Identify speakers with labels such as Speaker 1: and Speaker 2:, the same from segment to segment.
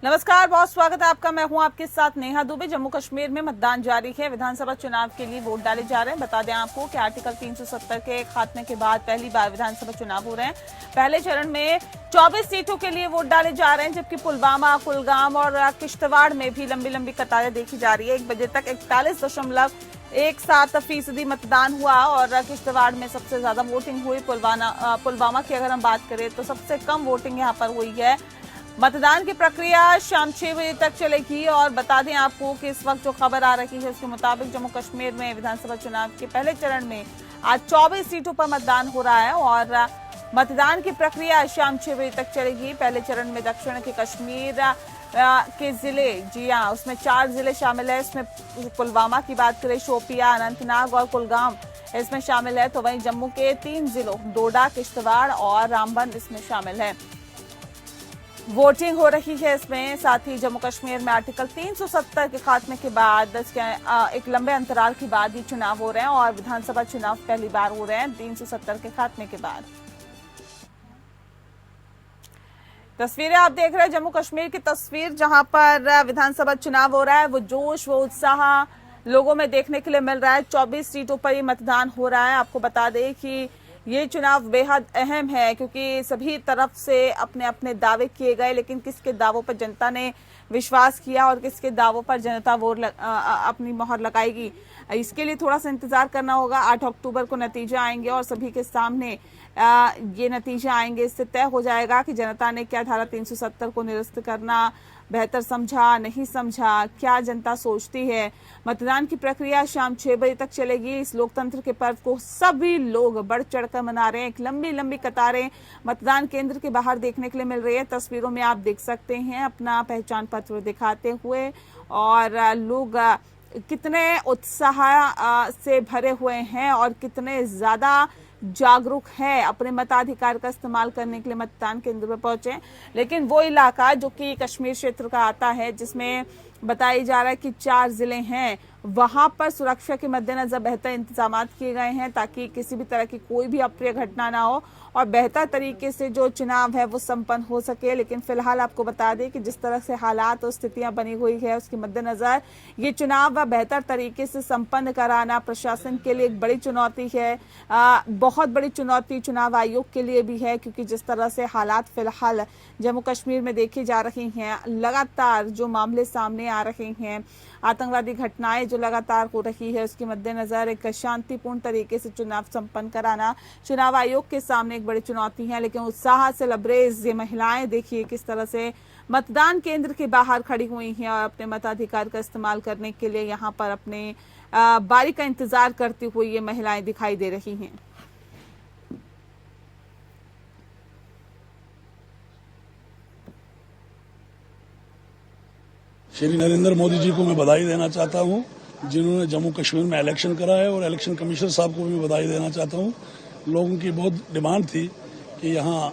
Speaker 1: नमस्कार, बहुत स्वागत है आपका। मैं हूं आपके साथ नेहा दुबे। जम्मू कश्मीर में मतदान जारी है। विधानसभा चुनाव के लिए वोट डाले जा रहे हैं। बता दें आपको कि आर्टिकल 370 के खात्मे के बाद पहली बार विधानसभा चुनाव हो रहे हैं। पहले चरण में 24 सीटों के लिए वोट डाले जा रहे हैं, जबकि पुलवामा, कुलगाम और किश्तवाड़ में भी लंबी लंबी कतारें देखी जा रही है। 1 बजे तक 41.17% मतदान हुआ और किश्तवाड़ में सबसे ज्यादा वोटिंग हुई। पुलवामा की अगर हम बात करें तो सबसे कम वोटिंग यहाँ पर हुई है। मतदान की प्रक्रिया शाम 6 बजे तक चलेगी। और बता दें आपको कि इस वक्त जो खबर आ रही है उसके मुताबिक जम्मू कश्मीर में विधानसभा चुनाव के पहले चरण में आज 24 सीटों पर मतदान हो रहा है और मतदान की प्रक्रिया शाम 6 बजे तक चलेगी। पहले चरण में दक्षिण के कश्मीर के जिले, जी हाँ, उसमें 4 जिले शामिल है। इसमें पुलवामा की बात करें, शोपिया, अनंतनाग और कुलगाम इसमें शामिल है। तो वहीं जम्मू के 3 जिलों डोडा, किश्तवाड़ और रामबन इसमें शामिल है। वोटिंग हो रही है इसमें। साथ ही जम्मू कश्मीर में आर्टिकल 370 के खात्मे के बाद एक लंबे अंतराल के बाद ये चुनाव हो रहे हैं और विधानसभा चुनाव पहली बार हो रहे हैं 370 के खात्मे के बाद। तस्वीरें आप देख रहे हैं जम्मू कश्मीर की तस्वीर, जहां पर विधानसभा चुनाव हो रहा है। वो जोश, वो उत्साह लोगों में देखने के लिए मिल रहा है। 24 सीटों पर ये मतदान हो रहा है। आपको बता दें कि ये चुनाव बेहद अहम है क्योंकि सभी तरफ से अपने अपने दावे किए गए, लेकिन किसके दावों पर जनता ने विश्वास किया और किसके दावों पर जनता वोट अपनी मोहर लगाएगी, इसके लिए थोड़ा सा इंतजार करना होगा। 8 अक्टूबर को नतीजे आएंगे और सभी के सामने ये नतीजे आएंगे। इससे तय हो जाएगा कि जनता ने क्या धारा 370 को निरस्त करना बेहतर समझा, नहीं समझा, क्या जनता सोचती है। मतदान की प्रक्रिया शाम 6 बजे तक चलेगी। इस लोकतंत्र के पर्व को सभी लोग बढ़ चढ़कर मना रहे हैं। एक लंबी लंबी कतारें मतदान केंद्र के बाहर देखने के लिए मिल रही है। तस्वीरों में आप देख सकते हैं अपना पहचान पत्र दिखाते हुए और लोग कितने उत्साह से भरे हुए हैं और कितने ज्यादा जागरूक है अपने मताधिकार का इस्तेमाल करने के लिए मतदान केंद्र पर पहुंचे। लेकिन वो इलाका जो कि कश्मीर क्षेत्र का आता है, जिसमें बताया जा रहा है कि 4 जिले हैं, वहां पर सुरक्षा के मद्देनजर बेहतर इंतजाम किए गए हैं ताकि किसी भी तरह की कोई भी अप्रिय घटना ना हो और बेहतर तरीके से जो चुनाव है वो संपन्न हो सके। लेकिन फिलहाल आपको बता दें कि जिस तरह से हालात और स्थितियां बनी हुई है उसके मद्देनजर ये चुनाव बेहतर तरीके से संपन्न कराना प्रशासन के लिए एक बड़ी चुनौती है। बहुत बड़ी चुनौती चुनाव आयोग के लिए भी है क्योंकि जिस तरह से हालात फिलहाल जम्मू कश्मीर में देखी जा रही हैं, लगातार जो मामले सामने आ रहे हैं, आतंकवादी घटनाएं जो लगातार हो रही है, उसके मद्देनजर एक शांतिपूर्ण तरीके से चुनाव संपन्न कराना चुनाव आयोग के सामने एक बड़ी चुनौती है। लेकिन उत्साह से लबरेज ये महिलाएं देखिए किस तरह से मतदान केंद्र के बाहर खड़ी हुई हैं और अपने मताधिकार का इस्तेमाल करने के लिए यहाँ पर अपने बारी का इंतजार करती हुई ये महिलाएं दिखाई दे रही हैं।
Speaker 2: श्री नरेंद्र मोदी जी को मैं बधाई देना चाहता हूं, जिन्होंने जम्मू कश्मीर में इलेक्शन कराया, और इलेक्शन कमिश्नर साहब को भी बधाई देना चाहता हूं। लोगों की बहुत डिमांड थी कि यहां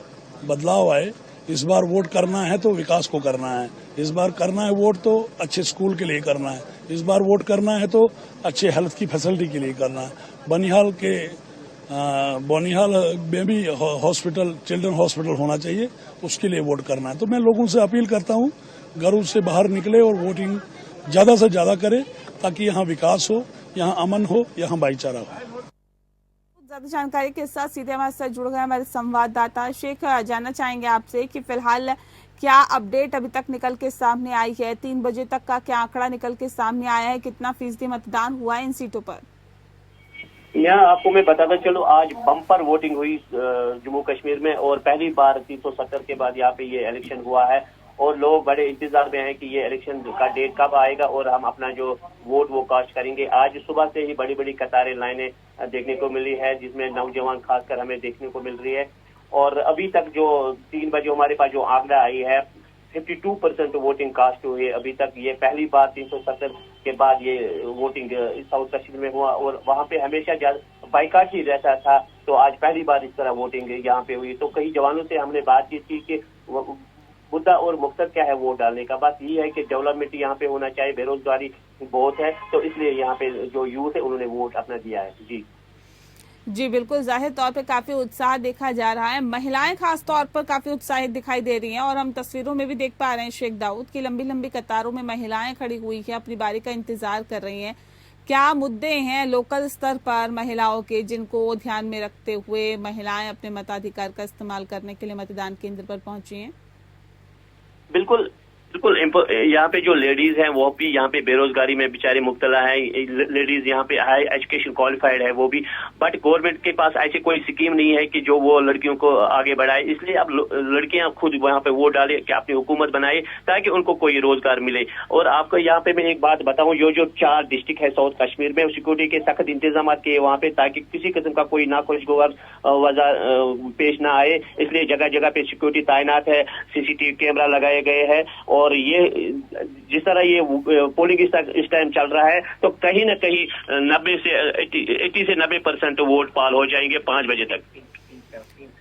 Speaker 2: बदलाव आए। इस बार वोट करना है तो विकास को करना है, इस बार करना है वोट तो अच्छे स्कूल के लिए करना है, इस बार वोट करना है तो अच्छे हेल्थ की फैसिलिटी के लिए करना है। बनिहाल में भी हॉस्पिटल, चिल्ड्रन हॉस्पिटल होना चाहिए, उसके लिए वोट करना है। तो मैं लोगों से अपील करता हूं घरों से बाहर निकले और वोटिंग ज्यादा से ज्यादा करे ताकि यहाँ विकास हो, यहाँ अमन हो, यहाँ भाईचारा हो।
Speaker 1: ज्यादा जानकारी के साथ सीधे हमारे साथ जुड़ गए हमारे संवाददाता शेख। जानना चाहेंगे आपसे कि फिलहाल क्या अपडेट अभी तक निकल के सामने आई है? 3 बजे तक का क्या आंकड़ा निकल के सामने आया है? कितना फीसदी मतदान हुआ है इन सीटों पर?
Speaker 3: यहाँ आपको मैं बताता चलो, आज बम्पर वोटिंग हुई जम्मू कश्मीर में और पहली बार 370 के बाद यहाँ पे ये इलेक्शन हुआ है और लोग बड़े इंतजार में हैं कि ये इलेक्शन का डेट कब आएगा और हम अपना जो वोट वो कास्ट करेंगे। आज सुबह से ही बड़ी बड़ी कतारें, लाइनें देखने को मिली है, जिसमें नौजवान खासकर हमें देखने को मिल रही है। और अभी तक जो 3 बजे हमारे पास जो आंकड़ा आई है 52% वोटिंग कास्ट हुई है अभी तक। ये पहली बार 370 के बाद ये वोटिंग साउथ कश्मीर में हुआ और वहाँ पे हमेशा ज्यादा बाइकाट ही रहता था, तो आज पहली बार इस तरह वोटिंग यहाँ पे हुई। तो कई जवानों से हमने बातचीत की कि मुद्दा और मकसद क्या है वोट डालने का। बात ये है कि डेवलपमेंट यहाँ पे होना चाहिए, बेरोजगारी बहुत है, तो इसलिए यहाँ पे जो यूथ है उन्होंने वोट अपना दिया है। जी
Speaker 1: जी बिल्कुल, जाहिर तौर पे काफी उत्साह देखा जा रहा है। महिलाएं खास तौर पर काफी उत्साहित दिखाई दे रही हैं और हम तस्वीरों में भी देख पा रहे हैं शेख दाऊद की लंबी लंबी कतारों में महिलाएं खड़ी हुई है, अपनी बारी का इंतजार कर रही हैं। क्या मुद्दे हैं लोकल स्तर पर महिलाओं के जिनको ध्यान में रखते हुए महिलाएं अपने मताधिकार का इस्तेमाल करने के लिए मतदान केंद्र पर पहुंची हैं?
Speaker 3: बिल्कुल बिल्कुल यहाँ पे जो लेडीज हैं वो भी यहाँ पे बेरोजगारी में बेचारे मुब्तला है। लेडीज यहाँ पे हाई एजुकेशन क्वालिफाइड है वो भी, बट गवर्नमेंट के पास ऐसी कोई स्कीम नहीं है कि जो वो लड़कियों को आगे बढ़ाए। इसलिए अब लड़कियां खुद वहाँ पे वोट डाले कि अपनी हुकूमत बनाए ताकि उनको कोई रोजगार मिले। और आपको यहाँ पे मैं एक बात बताऊं, जो 4 डिस्ट्रिक्ट है साउथ कश्मीर में, सिक्योरिटी के सख्त इंतजाम किए वहाँ पे ताकि किसी किस्म का कोई नाखुशगवार वजह पेश ना आए। इसलिए जगह जगह पे सिक्योरिटी तैनात है, सीसीटीवी कैमरा लगाए गए हैं। और ये जिस तरह ये पोलिंग इस टाइम चल रहा है तो कहीं ना कहीं 80 से 90% वोट पाल हो जाएंगे 5 बजे तक।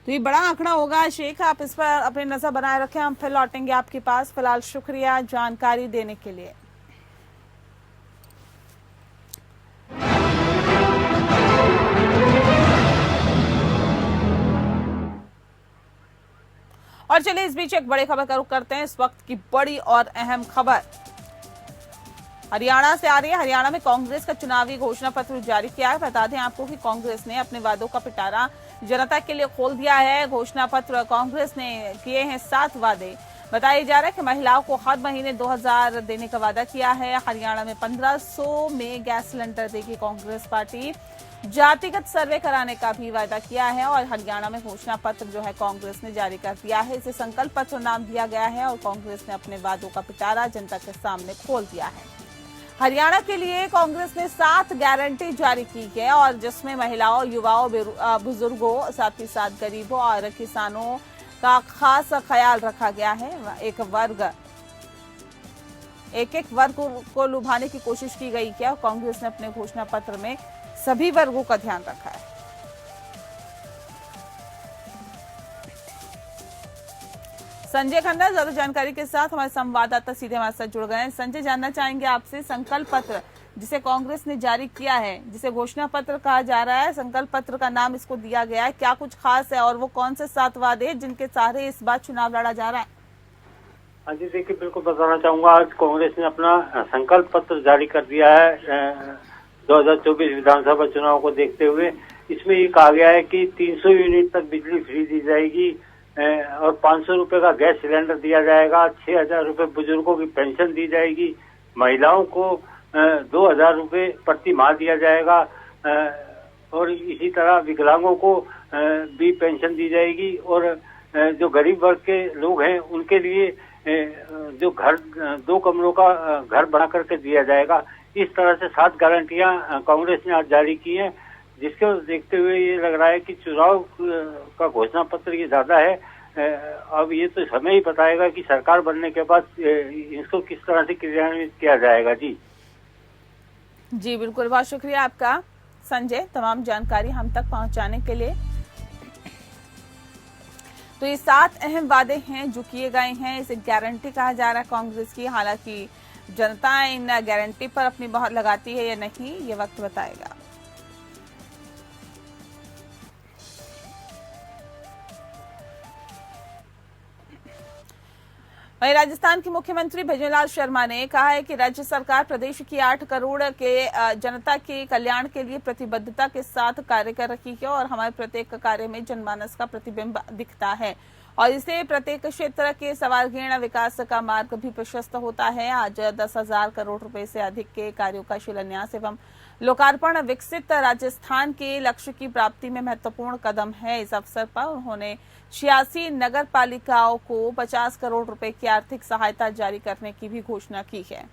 Speaker 1: तो ये बड़ा आंकड़ा होगा शेख, आप इस पर अपनी नजर बनाए रखें, हम फिर लौटेंगे आपके पास। फिलहाल शुक्रिया जानकारी देने के लिए। और चलिए इस बीच एक बड़ी खबर का रुख करते हैं। इस वक्त की बड़ी और अहम खबर हरियाणा से आ रही है। हरियाणा में कांग्रेस का चुनावी घोषणा पत्र जारी किया है। बता दें आपको कि कांग्रेस ने अपने वादों का पिटारा जनता के लिए खोल दिया है। घोषणा पत्र कांग्रेस ने किए हैं 7 वादे। बताया जा रहा है कि महिलाओं को हर महीने 2000 देने का वादा किया है। हरियाणा में 1500 में गैस सिलेंडर देगी कांग्रेस पार्टी। जातिगत सर्वे कराने का भी वादा किया है। और हरियाणा में घोषणा पत्र जो है कांग्रेस ने जारी कर दिया है। इसे संकल्प पत्र नाम दिया गया है और कांग्रेस ने अपने वादों का पिटारा जनता के सामने खोल दिया है। हरियाणा के लिए कांग्रेस ने 7 गारंटी जारी की है और जिसमें महिलाओं, युवाओं, बुजुर्गों, साथ ही साथ गरीबों और किसानों का खास ख्याल रखा गया है। एक एक वर्ग को लुभाने की कोशिश की गई है। कांग्रेस ने अपने घोषणा पत्र में सभी वर्गों का ध्यान रखा है। संजय खन्ना ज्यादा जानकारी के साथ हमारे संवाददाता सीधे हमारे साथ जुड़ गए हैं। संजय, जानना चाहेंगे आपसे, संकल्प पत्र जिसे कांग्रेस ने जारी किया है, जिसे घोषणा पत्र कहा जा रहा है, संकल्प पत्र का नाम इसको दिया गया है, क्या कुछ खास है और वो कौन से 7 वादे जिनके सहारे इस बार चुनाव लड़ा जा रहा है?
Speaker 4: हाँ जी, देखिए बिल्कुल बताना चाहूंगा, आज कांग्रेस ने अपना संकल्प पत्र जारी कर दिया है 2024 विधानसभा चुनाव को देखते हुए। इसमें ये कहा गया है कि 300 यूनिट तक बिजली फ्री दी जाएगी और 500 रुपए का गैस सिलेंडर दिया जाएगा। 6000 रुपए बुजुर्गों की पेंशन दी जाएगी। महिलाओं को 2000 रुपए प्रति माह दिया जाएगा और इसी तरह विकलांगों को भी पेंशन दी जाएगी। और जो गरीब वर्ग के लोग हैं उनके लिए जो घर 2 कमरों का घर बना करके दिया जाएगा। इस तरह से 7 गारंटियां कांग्रेस ने आज जारी की हैं, जिसको देखते हुए ये लग रहा है कि चुनाव का घोषणा पत्र ये ज्यादा है। अब ये तो समय ही बताएगा कि सरकार बनने के बाद इसको किस तरह से क्रियान्वित किया जाएगा। जी
Speaker 1: बिल्कुल, बहुत शुक्रिया आपका संजय, तमाम जानकारी हम तक पहुंचाने के लिए। तो ये 7 अहम वादे हैं जो किए गए हैं। इसे गारंटी कहा जा रहा है कांग्रेस की। हालांकि जनता इन गारंटी पर अपनी मोहर लगाती है या नहीं, ये वक्त बताएगा। वहीं राजस्थान के मुख्यमंत्री भजनलाल शर्मा ने कहा है कि राज्य सरकार प्रदेश की 8 करोड़ के जनता के कल्याण के लिए प्रतिबद्धता के साथ कार्य कर रही है और हमारे प्रत्येक कार्य में जनमानस का प्रतिबिंब दिखता है और इससे प्रत्येक क्षेत्र के सर्वांगीण विकास का मार्ग भी प्रशस्त होता है। आज 10,000 करोड़ रुपए से अधिक के कार्यों का शिलान्यास एवं लोकार्पण विकसित राजस्थान के लक्ष्य की प्राप्ति में महत्वपूर्ण कदम है। इस अवसर पर उन्होंने 86 नगर पालिकाओं को 50 करोड़ रुपए की आर्थिक सहायता जारी करने की भी घोषणा की है।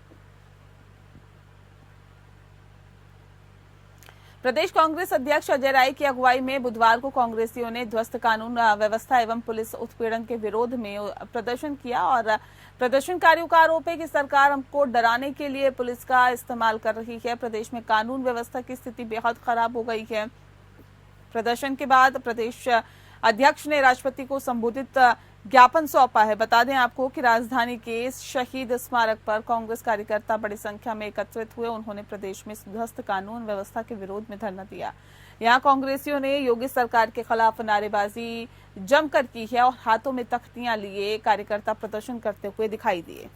Speaker 1: प्रदेश कांग्रेस अध्यक्ष अजय राय की अगुवाई में बुधवार को कांग्रेसियों ने ध्वस्त कानून व्यवस्था एवं पुलिस उत्पीड़न के विरोध में प्रदर्शन किया और प्रदर्शनकारियों का आरोप है कि सरकार हमको डराने के लिए पुलिस का इस्तेमाल कर रही है। प्रदेश में कानून व्यवस्था की स्थिति बेहद खराब हो गई है। प्रदर्शन के बाद प्रदेश अध्यक्ष ने राष्ट्रपति को संबोधित ज्ञापन सौंपा है। बता दें आपको कि राजधानी के शहीद स्मारक पर कांग्रेस कार्यकर्ता बड़ी संख्या में एकत्रित हुए। उन्होंने प्रदेश में ध्वस्त कानून व्यवस्था के विरोध में धरना दिया। यहाँ कांग्रेसियों ने योगी सरकार के खिलाफ नारेबाजी जमकर की है और हाथों में तख्तियां लिए कार्यकर्ता प्रदर्शन करते हुए दिखाई दिए।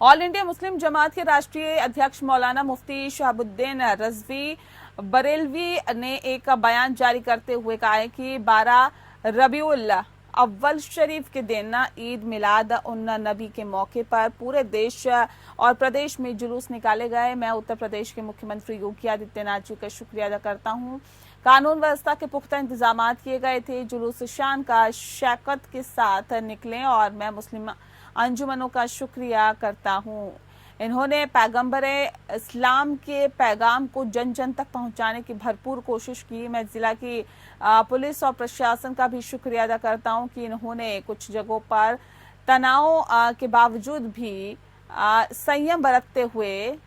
Speaker 1: ऑल इंडिया मुस्लिम जमात के राष्ट्रीय अध्यक्ष मौलाना मुफ्ती शहाबुद्दीन रजवी बरेलवी ने एक बयान जारी करते हुए कहा है कि 12 रबीउल अव्वल शरीफ के दिन ईद मिलाद उन नबी के मौके पर पूरे देश और प्रदेश में जुलूस निकाले गए। मैं उत्तर प्रदेश के मुख्यमंत्री योगी आदित्यनाथ जी का शुक्रिया अदा करता हूं। कानून व्यवस्था के पुख्ता इंतजाम किए गए थे। जुलूस शान का शौकत के साथ निकले और मैं मुस्लिम अंजुमनों का शुक्रिया करता हूं। इन्होंने पैगंबर इस्लाम के पैगाम को जन जन तक पहुंचाने की भरपूर कोशिश की। मैं जिला की पुलिस और प्रशासन का भी शुक्रिया अदा करता हूं कि इन्होंने कुछ जगहों पर तनाव के बावजूद भी संयम बरतते हुए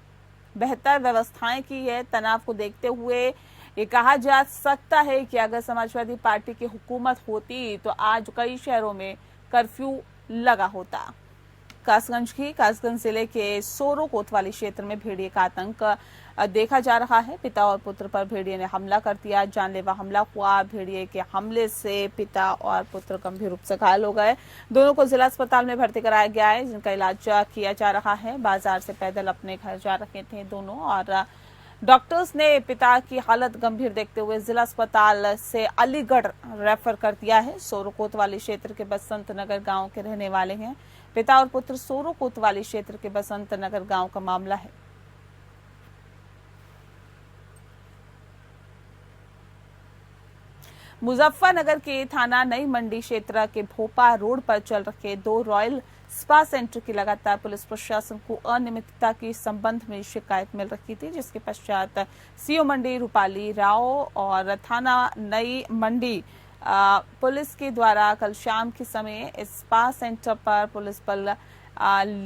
Speaker 1: बेहतर व्यवस्थाएं की है। तनाव को देखते हुए ये कहा जा सकता है कि अगर समाजवादी पार्टी की हुकूमत होती तो आज कई शहरों में कर्फ्यू लगा होता। कासगंज जिले के सोरो कोतवाली क्षेत्र में भेड़िए का आतंक देखा जा रहा है। पिता और पुत्र पर भेड़िए ने हमला कर दिया। जानलेवा हमला हुआ। भेड़िए के हमले से पिता और पुत्र गंभीर रूप से घायल हो गए। दोनों को जिला अस्पताल में भर्ती कराया गया है, जिनका इलाज किया जा रहा है। बाजार से पैदल अपने घर जा रहे थे दोनों और डॉक्टर्स ने पिता की हालत गंभीर देखते हुए जिला अस्पताल से अलीगढ़ रेफर कर दिया है। सोरो कोतवाली क्षेत्र के बसंत नगर गांव के रहने वाले हैं। पिता और पुत्र सोरो कोतवाली क्षेत्र के बसंत नगर गांव का मामला है। मुजफ्फरनगर के थाना नई मंडी क्षेत्र के भोपा रोड पर चल रहे 2 रॉयल स्पा सेंटर की लगातार पुलिस प्रशासन को अनियमितता के संबंध में शिकायत मिल रही थी, जिसके पश्चात सीओ मंडी रूपाली राव और थाना नई मंडी पुलिस के द्वारा कल शाम के समय इस स्पा सेंटर पर पुलिस बल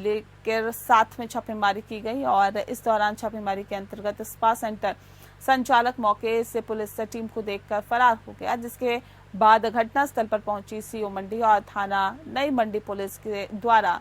Speaker 1: लेकर साथ में छापेमारी की गई और इस दौरान छापेमारी के अंतर्गत स्पा सेंटर संचालक मौके से पुलिस टीम को देखकर फरार हो गया, जिसके बाद घटनास्थल पर पहुंची सीओ मंडी और थाना नई मंडी पुलिस के द्वारा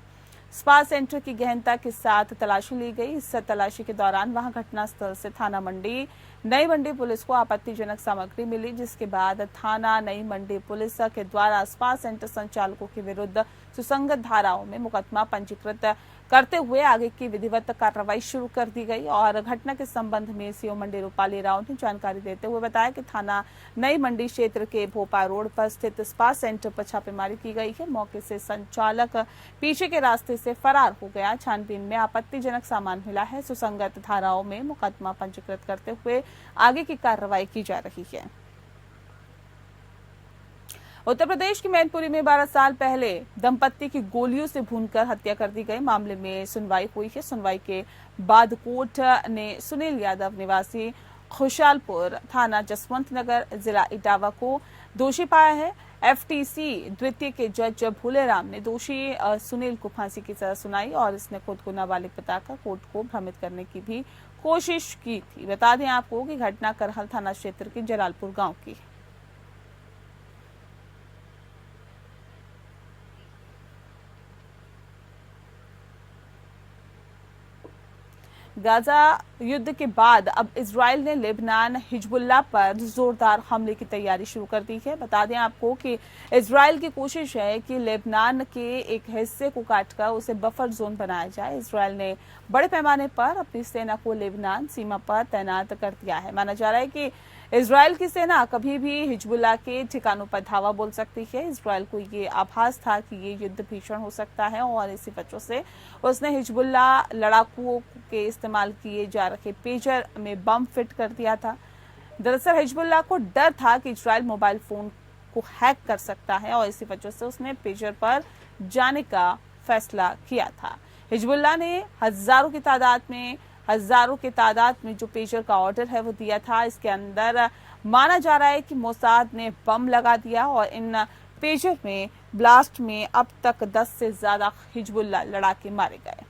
Speaker 1: स्पा सेंटर की गहनता के साथ तलाशी ली गई। इस तलाशी के दौरान वहां घटनास्थल से थाना मंडी नई मंडी पुलिस को आपत्तिजनक सामग्री मिली, जिसके बाद थाना नई मंडी पुलिस के द्वारा स्पा सेंटर संचालकों के विरुद्ध सुसंगत धाराओं में मुकदमा पंजीकृत करते हुए आगे की विधिवत कार्रवाई शुरू कर दी गई। और घटना के संबंध में सीओ मंडी रूपाली राव ने जानकारी देते हुए बताया कि थाना नई मंडी क्षेत्र के भोपा रोड पर स्थित स्पा सेंटर पर छापेमारी की गई है। मौके से संचालक पीछे के रास्ते से फरार हो गया। छानबीन में आपत्तिजनक सामान मिला है। सुसंगत धाराओं में मुकदमा पंजीकृत करते हुए आगे की कार्रवाई की जा रही है। उत्तर प्रदेश की मैनपुरी में 12 साल पहले दंपत्ति की गोलियों से भूनकर हत्या कर दी गई मामले में सुनवाई हुई है। सुनवाई के बाद कोर्ट ने सुनील यादव निवासी खुशालपुर थाना जसवंत नगर जिला इटावा को दोषी पाया है। एफटीसी द्वितीय के जज भूलेराम ने दोषी सुनील को फांसी की सजा सुनाई और इसने खुद को नाबालिग बताकर कोर्ट को भ्रमित करने की भी कोशिश की थी। बता दें आपको कि घटना करहल थाना क्षेत्र के जलालपुर गांव की है। गाजा युद्ध के बाद अब इजराइल ने लेबनान हिजबुल्लाह पर जोरदार हमले की तैयारी शुरू कर दी है। बता दें आपको कि इजराइल की कोशिश है कि लेबनान के एक हिस्से को काटकर उसे बफर जोन बनाया जाए। इजराइल ने बड़े पैमाने पर अपनी सेना को लेबनान सीमा पर तैनात कर दिया है। माना जा रहा है कि इजराइल की सेना कभी भी हिजबुल्लाह के ठिकानों पर धावा बोल सकती है। इजराइल को ये आभास था कि ये युद्ध भीषण हो सकता है और इसी वजह से उसने हिजबुल्लाह लड़ाकुओं के इस्तेमाल किए जा रहे पेजर में बम फिट कर दिया था। दरअसल हिजबुल्लाह को डर था कि इजराइल मोबाइल फोन को हैक कर सकता है और इसी वजह से उसने पेजर पर जाने का फैसला किया था। हिजबुल्लाह ने हजारों की तादाद में जो पेजर का ऑर्डर है वो दिया था। इसके अंदर माना जा रहा है कि मोसाद ने बम लगा दिया और इन पेजर में ब्लास्ट में अब तक 10 से ज्यादा हिजबुल्लाह लड़ाके मारे गए।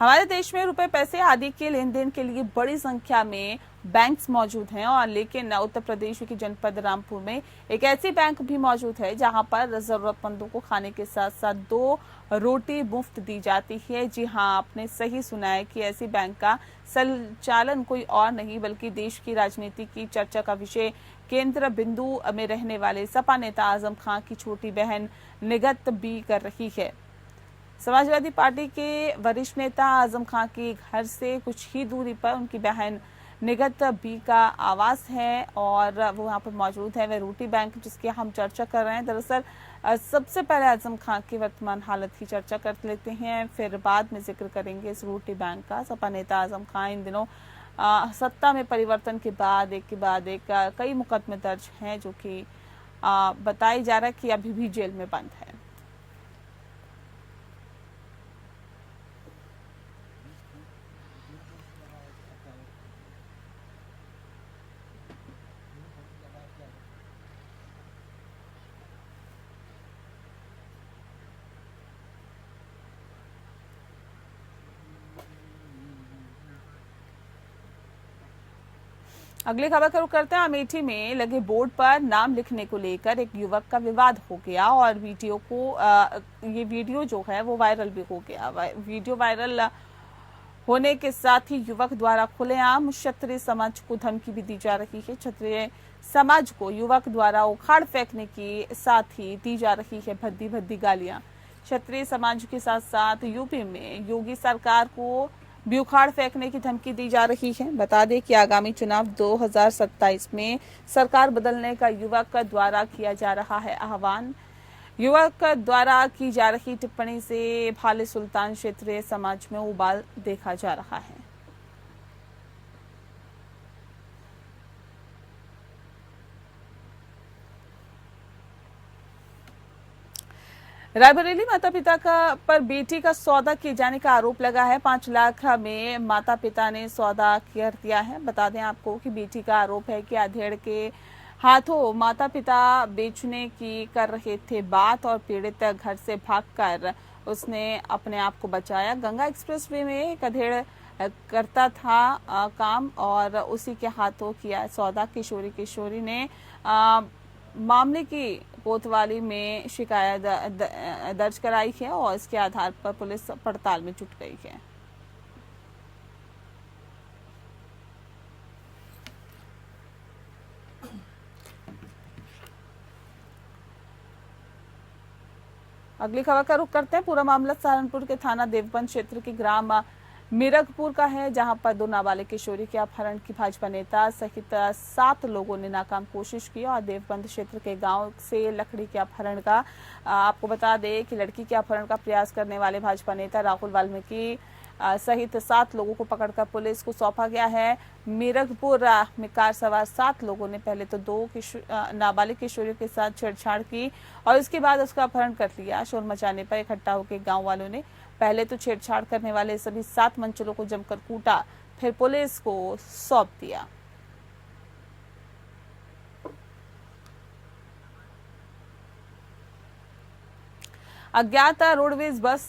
Speaker 1: हमारे देश में रुपए पैसे आदि के लेन देन के लिए बड़ी संख्या में बैंक्स मौजूद हैं और लेकिन उत्तर प्रदेश के जनपद रामपुर में एक ऐसी बैंक भी मौजूद है जहां पर जरूरतमंदों को खाने के साथ साथ 2 रोटी मुफ्त दी जाती है। जी हां, आपने सही सुना है कि ऐसी बैंक का संचालन कोई और नहीं बल्कि देश की राजनीति की चर्चा का विषय केंद्र बिंदु में रहने वाले सपा नेता आजम खां की छोटी बहन निगत बी कर रही है। समाजवादी पार्टी के वरिष्ठ नेता आजम खां के घर से कुछ ही दूरी पर उनकी बहन निगत बी का आवास है और वो वहाँ पर मौजूद है। वह रोटी बैंक जिसकी हम चर्चा कर रहे हैं। दरअसल सबसे पहले आजम खां की वर्तमान हालत की चर्चा कर लेते हैं, फिर बाद में जिक्र करेंगे इस रोटी बैंक का। सपा नेता आजम खां इन दिनों सत्ता में परिवर्तन के बाद एक कई मुकदमे दर्ज हैं जो कि बताया जा रहा है कि अभी भी जेल में बंद है। अगली खबर का रुख करते हैं। अमेठी में लगे बोर्ड पर नाम लिखने को लेकर एक युवक का विवाद हो गया और ये वीडियो जो है वो वायरल भी हो गया। वीडियो वायरल होने के साथ ही युवक द्वारा खुलेआम क्षत्रिय समाज को धमकी भी दी जा रही है। क्षत्रिय समाज को युवक द्वारा उखाड़ फेंकने की साथ ही दी जा रही है भद्दी भद्दी गालियां। क्षत्रिय समाज के साथ साथ यूपी में योगी सरकार को भी उखाड़ फेंकने की धमकी दी जा रही है। बता दें कि आगामी चुनाव 2027 में सरकार बदलने का युवक द्वारा किया जा रहा है आह्वान। युवक द्वारा की जा रही टिप्पणी से भाले सुल्तान क्षेत्रीय समाज में उबाल देखा जा रहा है। रायबरेली माता पिता पर बेटी का सौदा किए जाने का आरोप लगा है। 5 लाख में माता पिता ने सौदा कर दिया है। बता दें आपको कि बेटी का आरोप है कि अधेड़ के हाथों माता पिता बेचने की कर रहे थे बात और पीड़ित घर से भागकर उसने अपने आप को बचाया। गंगा एक्सप्रेसवे में एक अधेड़ करता था काम और उसी के हाथों किया सौदा। किशोरी ने मामले की कोतवाली में शिकायत दर्ज कराई है और इसके आधार पर पुलिस पड़ताल में जुट गई है। अगली खबर का रुख करते हैं। पूरा मामला सहारनपुर के थाना देवबंद क्षेत्र के ग्राम मिरगपुर का है, जहां पर 2 नाबालिग किशोरी के अपहरण की भाजपा नेता सहित 7 लोगों ने नाकाम कोशिश की और देवबंद क्षेत्र के गांव से लकड़ी के अपहरण का आपको बता दें कि लड़की के अपहरण का प्रयास करने वाले भाजपा नेता राहुल वाल्मीकि सहित 7 लोगों को पकड़कर पुलिस को सौंपा गया है। मिरगपुर में कार सवार 7 लोगों ने पहले तो 2 नाबालिग किशोरियों के साथ छेड़छाड़ की और उसके बाद उसका अपहरण कर लिया। शोर मचाने पर इकट्ठा होकर गांव वालों ने पहले तो छेड़छाड़ करने वाले सभी 7 मंचलों को जमकर कूटा, फिर पुलिस को सौंप दिया। अज्ञात रोडवेज बस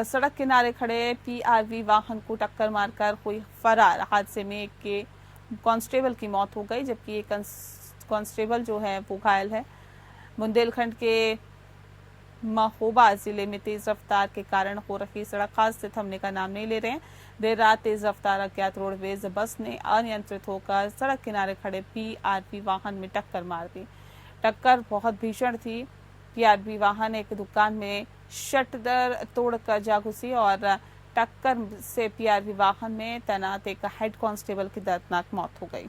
Speaker 1: सड़क किनारे खड़े पीआरवी वाहन को टक्कर मारकर हुई फरार। हादसे में एक के कांस्टेबल की मौत हो गई जबकि एक कांस्टेबल जो है वो घायल है। बुंदेलखंड के महोबा जिले में तेज रफ्तार के कारण हो रही सड़क हादसे थमने का नाम नहीं ले रहे हैं। देर रात तेज रफ्तार अज्ञात रोडवेज बस ने अनियंत्रित होकर सड़क किनारे खड़े पीआरवी वाहन में टक्कर मार दी। टक्कर बहुत भीषण थी। पीआरवी वाहन एक दुकान में शटर तोड़कर जा घुसी और टक्कर से पीआरवी वाहन में तैनात एक हेड कांस्टेबल की दर्दनाक मौत हो गई।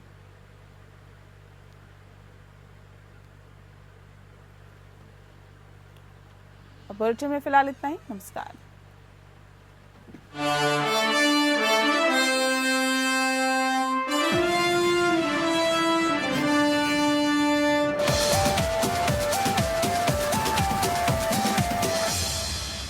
Speaker 1: बुलेटिन में फिलहाल इतना ही। नमस्कार।